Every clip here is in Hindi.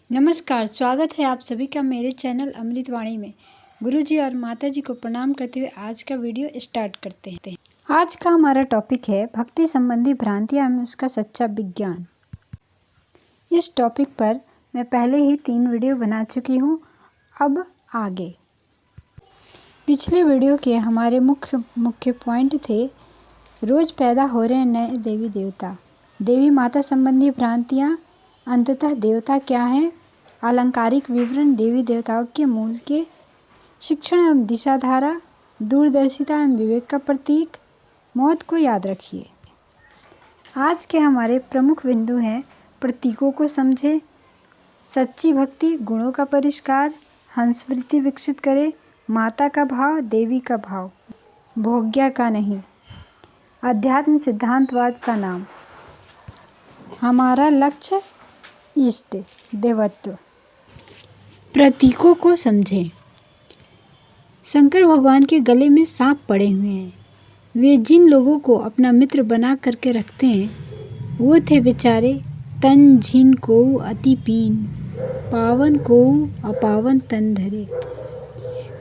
नमस्कार, स्वागत है आप सभी का मेरे चैनल अमृतवाणी में। गुरुजी और माताजी को प्रणाम करते हुए आज का वीडियो स्टार्ट करते हैं। आज का हमारा टॉपिक है भक्ति संबंधी भ्रांतियां एवं उसका सच्चा विज्ञान। इस टॉपिक पर मैं पहले ही 3 वीडियो बना चुकी हूं। अब आगे पिछले वीडियो के हमारे मुख्य पॉइंट थे। रोज पैदा हो रहे नए देवी देवता, देवी माता संबंधी भ्रांतियां, अंततः देवता क्या है, अलंकारिक विवरण, देवी देवताओं के मूल के शिक्षण एवं दिशाधारा, दूरदर्शिता एवं विवेक का प्रतीक, मौत को याद रखिए। आज के हमारे प्रमुख बिंदु हैं: प्रतीकों को समझें, सच्ची भक्ति, गुणों का परिष्कार, हंसवृत्ति विकसित करें, माता का भाव, देवी का भाव, भोग्या का नहीं, अध्यात्म सिद्धांतवाद का नाम, हमारा लक्ष्य इष्ट देवत्व। प्रतीकों को समझें। शंकर भगवान के गले में सांप पड़े हुए हैं। वे जिन लोगों को अपना मित्र बना करके रखते हैं वो थे बेचारे तन झिन को अति पीन, पावन को अपावन तन धरे।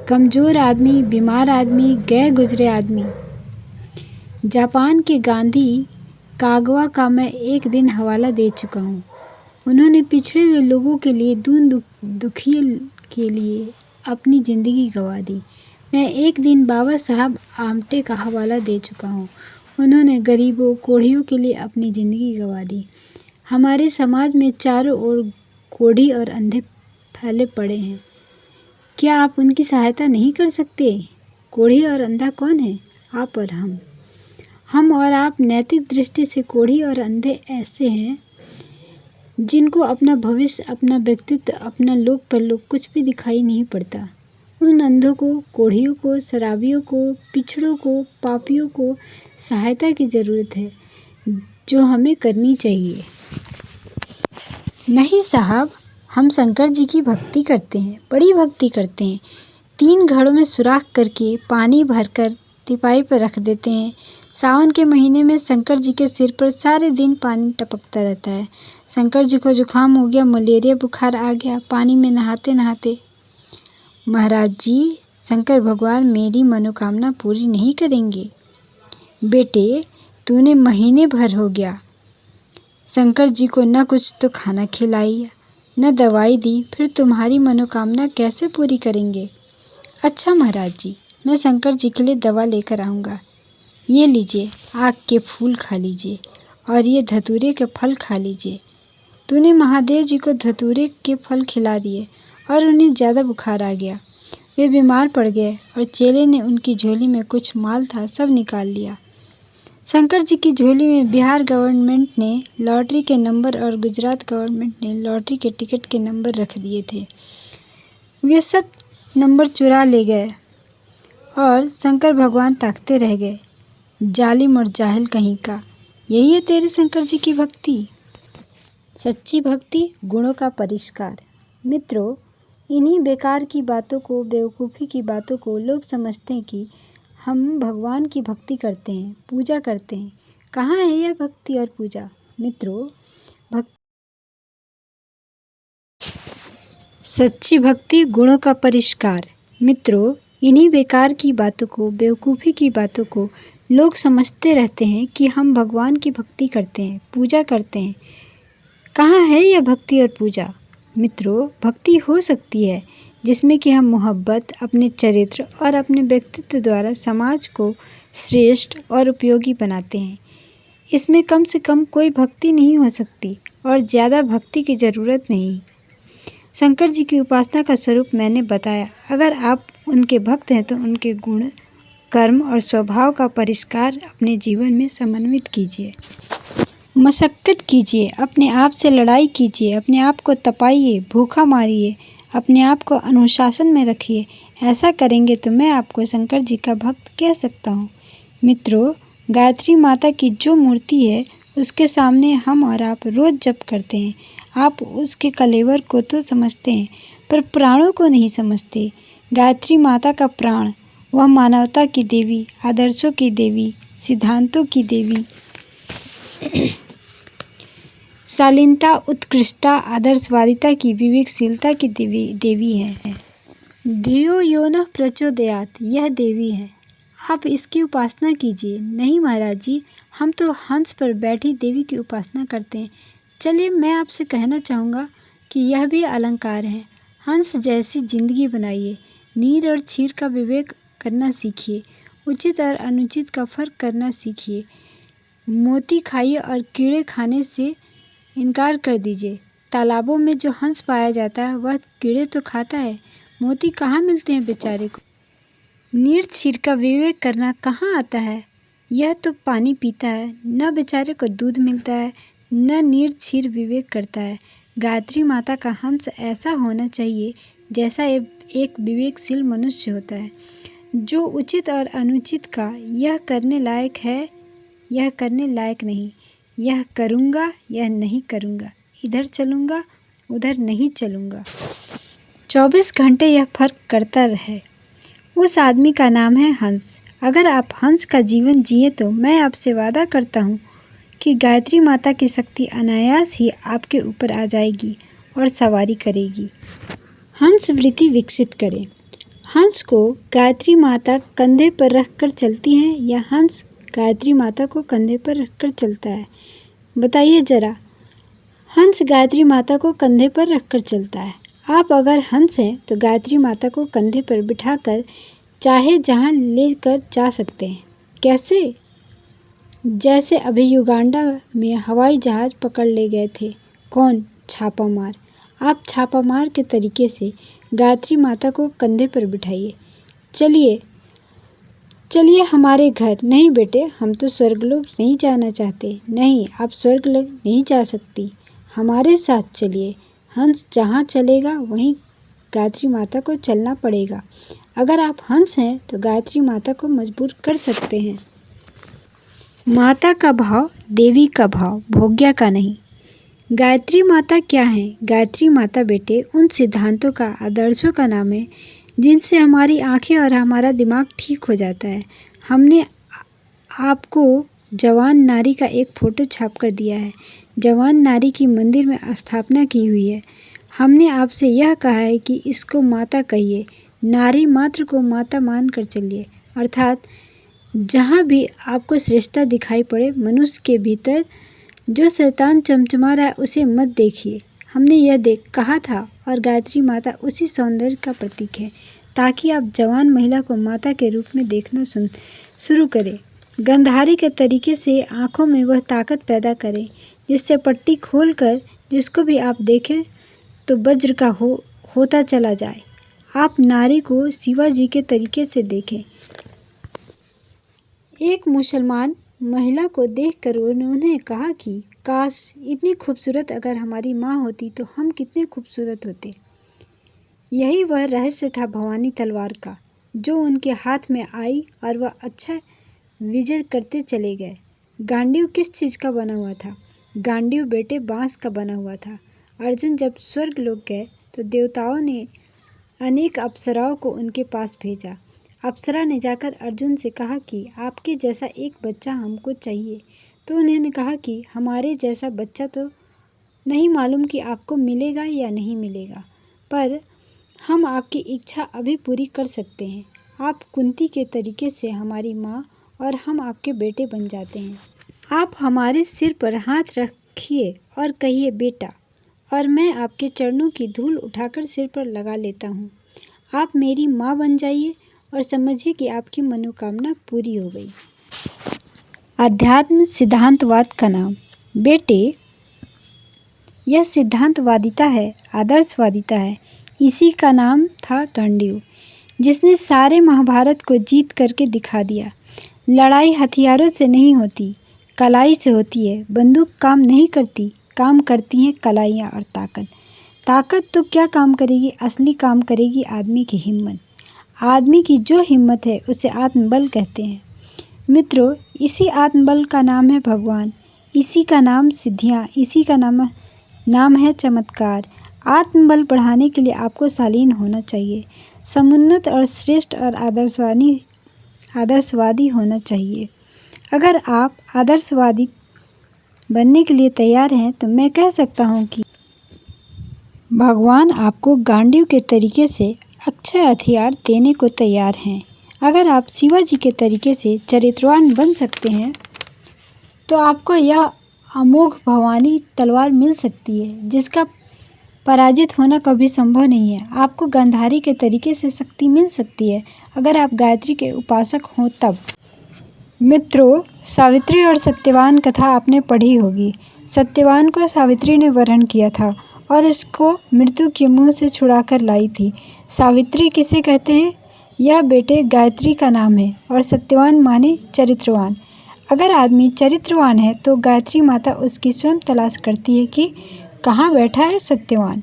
कमजोर आदमी, बीमार आदमी, गए गुजरे आदमी। जापान के गांधी कागवा का मैं एक दिन हवाला दे चुका हूँ। उन्होंने पिछड़े हुए लोगों के लिए, दुखियों के लिए अपनी ज़िंदगी गंवा दी। मैं एक दिन बाबा साहब आमटे का हवाला दे चुका हूँ। उन्होंने गरीबों, कोढ़ियों के लिए अपनी ज़िंदगी गंवा दी। हमारे समाज में चारों ओर कोढ़ी और अंधे फैले पड़े हैं। क्या आप उनकी सहायता नहीं कर सकते? कोढ़ी और अंधा कौन है? आप और हम और आप नैतिक दृष्टि से कोढ़ी और अंधे ऐसे हैं जिनको अपना भविष्य, अपना व्यक्तित्व, अपना लोक परलोक कुछ भी दिखाई नहीं पड़ता। उन अंधों को, कोढ़ियों को, शराबियों को, पिछड़ों को, पापियों को सहायता की ज़रूरत है, जो हमें करनी चाहिए। नहीं साहब, हम शंकर जी की भक्ति करते हैं, बड़ी भक्ति करते हैं। 3 घड़ों में सुराख करके पानी भरकर तिपाई पर रख देते हैं। सावन के महीने में शंकर जी के सिर पर सारे दिन पानी टपकता रहता है। शंकर जी को जुकाम हो गया, मलेरिया बुखार आ गया, पानी में नहाते नहाते। महाराज जी, शंकर भगवान मेरी मनोकामना पूरी नहीं करेंगे। बेटे, तूने महीने भर हो गया शंकर जी को न कुछ तो खाना खिलाई, न दवाई दी, फिर तुम्हारी मनोकामना कैसे पूरी करेंगे? अच्छा महाराज जी, मैं शंकर जी के लिए दवा लेकर आऊँगा। ये लीजिए, आक के फूल खा लीजिए और ये धतूरे के फल खा लीजिए। तूने महादेव जी को धतूरे के फल खिला दिए और उन्हें ज़्यादा बुखार आ गया। वे बीमार पड़ गए और चेले ने उनकी झोली में कुछ माल था सब निकाल लिया। शंकर जी की झोली में बिहार गवर्नमेंट ने लॉटरी के नंबर और गुजरात गवर्नमेंट ने लॉटरी के टिकट के नंबर रख दिए थे। वे सब नंबर चुरा ले गए और शंकर भगवान ताकते रह गए। जालिम और जाहिल कहीं का। यही है तेरे शंकर जी की भक्ति? सच्ची भक्ति, गुणों का परिष्कार। मित्रों, इन्हीं बेकार की बातों को, बेवकूफ़ी की बातों को लोग समझते हैं कि हम भगवान की भक्ति करते हैं, पूजा करते हैं। कहाँ है यह भक्ति और पूजा? मित्रों, सच्ची भक्ति, गुणों का परिष्कार। मित्रों, इन्हीं बेकार की बातों को, बेवकूफ़ी की बातों को लोग समझते रहते हैं कि हम भगवान की भक्ति करते हैं, पूजा करते हैं। कहाँ है यह भक्ति और पूजा? मित्रों, भक्ति हो सकती है जिसमें कि हम मोहब्बत, अपने चरित्र और अपने व्यक्तित्व द्वारा समाज को श्रेष्ठ और उपयोगी बनाते हैं। इसमें कम से कम कोई भक्ति नहीं हो सकती और ज़्यादा भक्ति की ज़रूरत नहीं। शंकर जी की उपासना का स्वरूप मैंने बताया। अगर आप उनके भक्त हैं तो उनके गुण, कर्म और स्वभाव का परिष्कार अपने जीवन में समन्वित कीजिए। मशक्क़त कीजिए, अपने आप से लड़ाई कीजिए, अपने आप को तपाइए, भूखा मारिए, अपने आप को अनुशासन में रखिए। ऐसा करेंगे तो मैं आपको शंकर जी का भक्त कह सकता हूँ। मित्रों, गायत्री माता की जो मूर्ति है उसके सामने हम और आप रोज़ जप करते हैं। आप उसके कलेवर को तो समझते हैं पर प्राणों को नहीं समझते। गायत्री माता का प्राण, वह मानवता की देवी, आदर्शों की देवी, सिद्धांतों की देवी, शालीनता, उत्कृष्टता, आदर्शवादिता की विवेकशीलता की देवी है। धियो यो नः प्रचोदयात्, यह देवी है, आप इसकी उपासना कीजिए। नहीं महाराज जी, हम तो हंस पर बैठी देवी की उपासना करते हैं। चलिए, मैं आपसे कहना चाहूँगा कि यह भी अलंकार है। हंस जैसी जिंदगी बनाइए, नीर और क्षीर का विवेक करना सीखिए, उचित और अनुचित का फर्क करना सीखिए। मोती खाइए और कीड़े खाने से इनकार कर दीजिए। तालाबों में जो हंस पाया जाता है वह कीड़े तो खाता है, मोती कहाँ मिलते हैं बेचारे को। नीर क्षीर का विवेक करना कहाँ आता है, यह तो पानी पीता है, न बेचारे को दूध मिलता है, न नीर क्षीर विवेक करता है। गायत्री माता का हंस ऐसा होना चाहिए जैसा एक विवेकशील मनुष्य होता है, जो उचित और अनुचित का यह करने लायक है, यह करने लायक नहीं, यह करूँगा, यह नहीं करूँगा, इधर चलूँगा, उधर नहीं चलूँगा, 24 घंटे यह फर्क करता रहे, उस आदमी का नाम है हंस। अगर आप हंस का जीवन जिए तो मैं आपसे वादा करता हूँ कि गायत्री माता की शक्ति अनायास ही आपके ऊपर आ जाएगी और सवारी करेगी। हंस वृत्ति विकसित करें। हंस को गायत्री माता कंधे पर रखकर चलती हैं या हंस गायत्री माता को कंधे पर रखकर चलता है? बताइए जरा। हंस गायत्री माता को कंधे पर रखकर चलता है। आप अगर हंस हैं तो गायत्री माता को कंधे पर बिठाकर चाहे जहां लेकर जा सकते हैं। कैसे? जैसे अभी युगांडा में हवाई जहाज पकड़ ले गए थे। कौन? छापामार। आप छापामार के तरीके से गायत्री माता को कंधे पर बिठाइए। चलिए चलिए हमारे घर। नहीं बेटे, हम तो स्वर्गलोक नहीं जाना चाहते। नहीं, आप स्वर्गलोक नहीं जा सकती, हमारे साथ चलिए। हंस जहाँ चलेगा वहीं गायत्री माता को चलना पड़ेगा। अगर आप हंस हैं तो गायत्री माता को मजबूर कर सकते हैं। माता का भाव देवी का भाव, भोग्या का नहीं। गायत्री माता क्या है? गायत्री माता बेटे उन सिद्धांतों का, आदर्शों का नाम है जिनसे हमारी आंखें और हमारा दिमाग ठीक हो जाता है। हमने आपको जवान नारी का एक फ़ोटो छाप कर दिया है। जवान नारी की मंदिर में स्थापना की हुई है। हमने आपसे यह कहा है कि इसको माता कहिए, नारी मात्र को माता मान कर चलिए। अर्थात जहाँ भी आपको श्रेष्ठता दिखाई पड़े मनुष्य के भीतर जो शैतान चमचमा रहा है उसे मत देखिए। हमने यह कहा था और गायत्री माता उसी सौंदर्य का प्रतीक है, ताकि आप जवान महिला को माता के रूप में देखना शुरू करें। गंधारी के तरीके से आँखों में वह ताकत पैदा करें जिससे पट्टी खोलकर जिसको भी आप देखें तो वज्र का होता चला जाए। आप नारी को शिवाजी के तरीके से देखें। एक मुसलमान महिला को देखकर उन्होंने कहा कि काश इतनी खूबसूरत अगर हमारी माँ होती तो हम कितने खूबसूरत होते। यही वह रहस्य था भवानी तलवार का, जो उनके हाथ में आई और वह अच्छा विजय करते चले गए। गांडीव किस चीज़ का बना हुआ था? गांडीव बेटे बांस का बना हुआ था। अर्जुन जब स्वर्ग लोक गए तो देवताओं ने अनेक अप्सराओं को उनके पास भेजा। अप्सरा ने जाकर अर्जुन से कहा कि आपके जैसा एक बच्चा हमको चाहिए। तो उन्होंने कहा कि हमारे जैसा बच्चा तो नहीं मालूम कि आपको मिलेगा या नहीं मिलेगा, पर हम आपकी इच्छा अभी पूरी कर सकते हैं। आप कुंती के तरीके से हमारी माँ और हम आपके बेटे बन जाते हैं। आप हमारे सिर पर हाथ रखिए और कहिए बेटा, और मैं आपके चरणों की धूल उठाकर सिर पर लगा लेता हूँ। आप मेरी माँ बन जाइए और समझिए कि आपकी मनोकामना पूरी हो गई। अध्यात्म सिद्धांतवाद का नाम। बेटे, यह सिद्धांतवादिता है, आदर्शवादिता है। इसी का नाम था गांडीव, जिसने सारे महाभारत को जीत करके दिखा दिया। लड़ाई हथियारों से नहीं होती, कलाई से होती है। बंदूक काम नहीं करती, काम करती हैं कलाइयाँ और ताकत। ताकत तो क्या काम करेगी, असली काम करेगी आदमी की हिम्मत। आदमी की जो हिम्मत है उसे आत्मबल कहते हैं। मित्रों, इसी आत्मबल का नाम है भगवान, इसी का नाम सिद्धियाँ, इसी का नाम है चमत्कार। आत्मबल बढ़ाने के लिए आपको शालीन होना चाहिए, समुन्नत और श्रेष्ठ और आदर्शवादी होना चाहिए। अगर आप आदर्शवादी बनने के लिए तैयार हैं तो मैं कह सकता हूँ कि भगवान आपको गांडीव के तरीके से अक्षय हथियार देने को तैयार हैं। अगर आप शिवाजी के तरीके से चरित्रवान बन सकते हैं तो आपको यह अमोघ भवानी तलवार मिल सकती है जिसका पराजित होना कभी संभव नहीं है। आपको गांधारी के तरीके से शक्ति मिल सकती है अगर आप गायत्री के उपासक हों तब। मित्रों, सावित्री और सत्यवान कथा आपने पढ़ी होगी। सत्यवान को सावित्री ने वरण किया था और इसको मृत्यु के मुंह से छुड़ाकर लाई थी। सावित्री किसे कहते हैं? यह बेटे गायत्री का नाम है और सत्यवान माने चरित्रवान। अगर आदमी चरित्रवान है तो गायत्री माता उसकी स्वयं तलाश करती है कि कहाँ बैठा है सत्यवान।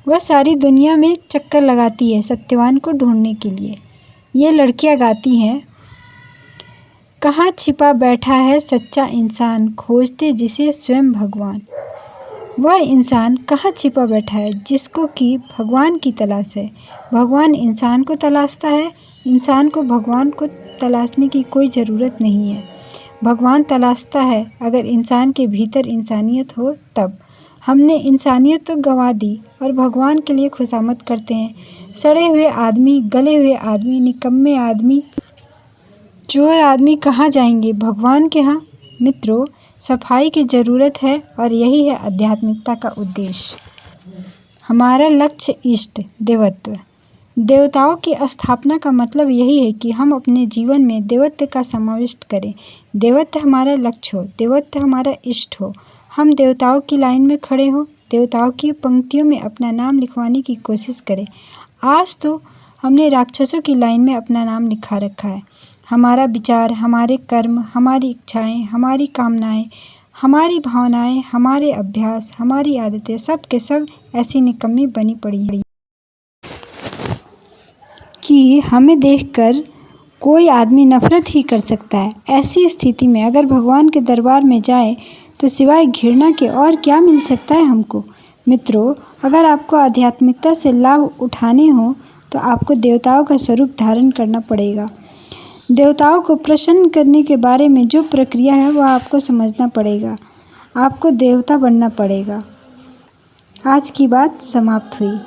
वह सारी दुनिया में चक्कर लगाती है सत्यवान को ढूंढने के लिए। ये लड़कियां गाती हैं, कहाँ छिपा बैठा है सच्चा इंसान, खोजते जिसे स्वयं भगवान। वह इंसान कहाँ छिपा बैठा है जिसको कि भगवान की तलाश है। भगवान इंसान को तलाशता है, इंसान को भगवान को तलाशने की कोई ज़रूरत नहीं है। भगवान तलाशता है अगर इंसान के भीतर इंसानियत हो तब। हमने इंसानियत तो गंवा दी और भगवान के लिए खुशामद करते हैं। सड़े हुए आदमी, गले हुए आदमी, निकम्मे आदमी, चोर आदमी कहाँ जाएंगे? भगवान के यहाँ। मित्रों, सफाई की ज़रूरत है और यही है आध्यात्मिकता का उद्देश्य। हमारा लक्ष्य इष्ट देवत्व। देवताओं की स्थापना का मतलब यही है कि हम अपने जीवन में देवत्व का समाविष्ट करें। देवत्व हमारा लक्ष्य हो, देवत्व हमारा इष्ट हो। हम देवताओं की लाइन में खड़े हों, देवताओं की पंक्तियों में अपना नाम लिखवाने की कोशिश करें। आज तो हमने राक्षसों की लाइन में अपना नाम लिखा रखा है। हमारा विचार, हमारे कर्म, हमारी इच्छाएं, हमारी कामनाएं, हमारी भावनाएं, हमारे अभ्यास, हमारी आदतें सब के सब ऐसी निकम्मी बनी पड़ी हैं कि हमें देखकर कोई आदमी नफरत ही कर सकता है। ऐसी स्थिति में अगर भगवान के दरबार में जाए तो सिवाय घृणा के और क्या मिल सकता है हमको? मित्रों, अगर आपको आध्यात्मिकता से लाभ उठाने हो तो आपको देवताओं का स्वरूप धारण करना पड़ेगा। देवताओं को प्रसन्न करने के बारे में जो प्रक्रिया है वह आपको समझना पड़ेगा। आपको देवता बनना पड़ेगा। आज की बात समाप्त हुई।